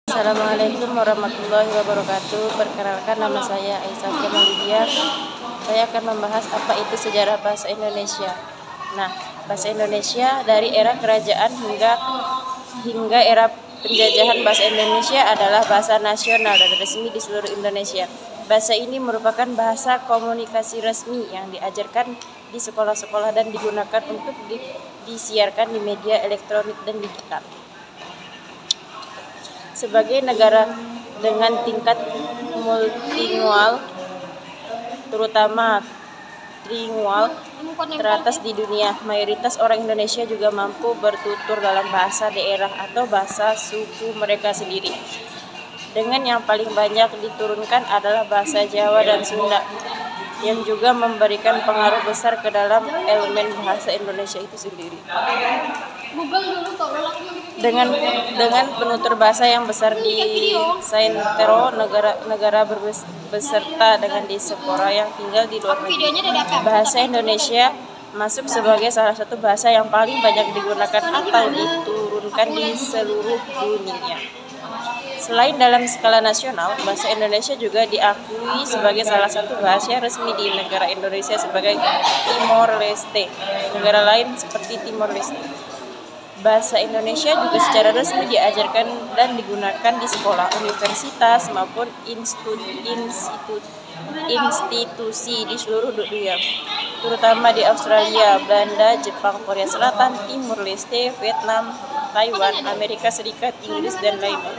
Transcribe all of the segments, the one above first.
Assalamualaikum warahmatullahi wabarakatuh. Perkenalkan, nama saya Aisyah Kemalidia. Saya akan membahas apa itu sejarah bahasa Indonesia. Nah, bahasa Indonesia dari era kerajaan hingga era penjajahan, bahasa Indonesia adalah bahasa nasional dan resmi di seluruh Indonesia. Bahasa ini merupakan bahasa komunikasi resmi yang diajarkan di sekolah-sekolah dan digunakan untuk disiarkan di media elektronik dan digital. Sebagai negara dengan tingkat multilingual, terutama trilingual teratas di dunia, mayoritas orang Indonesia juga mampu bertutur dalam bahasa daerah atau bahasa suku mereka sendiri. Dengan yang paling banyak diturunkan adalah bahasa Jawa dan Sunda, yang juga memberikan pengaruh besar ke dalam elemen bahasa Indonesia itu sendiri. Dengan penutur bahasa yang besar di seantero negara beserta dengan diaspora yang tinggal di luar negeri, bahasa Indonesia masuk sebagai salah satu bahasa yang paling banyak digunakan atau diturunkan di seluruh dunia. Selain dalam skala nasional, bahasa Indonesia juga diakui sebagai salah satu bahasa resmi di negara Indonesia sebagai Timor Leste. Negara lain seperti Timor Leste. Bahasa Indonesia juga secara resmi diajarkan dan digunakan di sekolah, universitas, maupun institusi di seluruh dunia, terutama di Australia, Belanda, Jepang, Korea Selatan, Timor Leste, Vietnam, Taiwan, Amerika Serikat, Inggris, dan lainnya.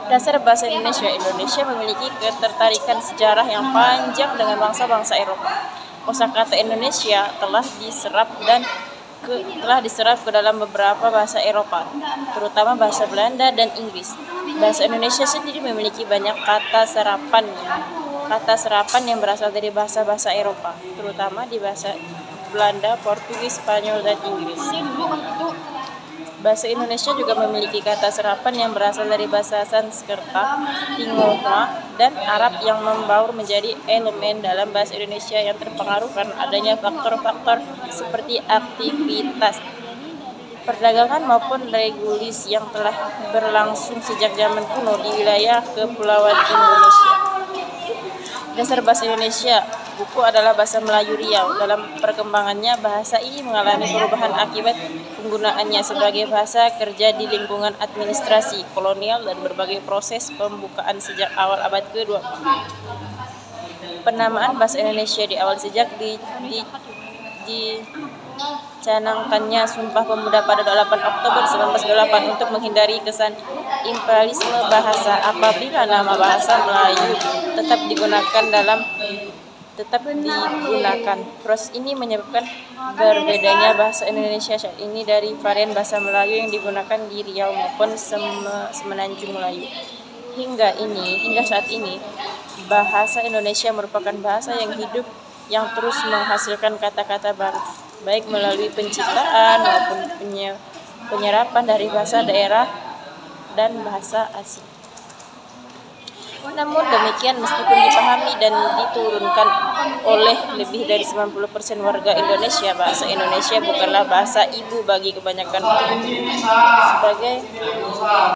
Dasar bahasa Indonesia memiliki ketertarikan sejarah yang panjang dengan bangsa-bangsa Eropa. Kosakata Indonesia telah diserap ke dalam beberapa bahasa Eropa, terutama bahasa Belanda dan Inggris. Bahasa Indonesia sendiri memiliki banyak kata serapan yang berasal dari bahasa-bahasa Eropa, terutama di bahasa Belanda, Portugis, Spanyol, dan Inggris. Bahasa Indonesia juga memiliki kata serapan yang berasal dari bahasa Sanskerta, Tionghoa, dan Arab yang membaur menjadi elemen dalam bahasa Indonesia yang terpengaruh karena adanya faktor-faktor seperti aktivitas perdagangan maupun regulis yang telah berlangsung sejak zaman kuno di wilayah Kepulauan Indonesia. Dasar bahasa Indonesia, buku adalah bahasa Melayu Riau. Dalam perkembangannya, bahasa ini mengalami perubahan akibat penggunaannya sebagai bahasa kerja di lingkungan administrasi kolonial dan berbagai proses pembukaan sejak awal abad ke-20. Penamaan bahasa Indonesia di awal sejak dicanangkannya Sumpah Pemuda pada 8 Oktober 1928 untuk menghindari kesan imperialisme bahasa. Apabila nama bahasa Melayu tetap digunakan, proses ini menyebabkan berbedanya bahasa Indonesia saat ini dari varian bahasa Melayu yang digunakan di Riau maupun Semenanjung Melayu. Hingga saat ini, bahasa Indonesia merupakan bahasa yang hidup yang terus menghasilkan kata-kata baru, baik melalui penciptaan maupun penyerapan dari bahasa daerah dan bahasa asing. Namun demikian, meskipun dipahami dan diturunkan oleh lebih dari 90% warga Indonesia, bahasa Indonesia bukanlah bahasa ibu bagi kebanyakan orang.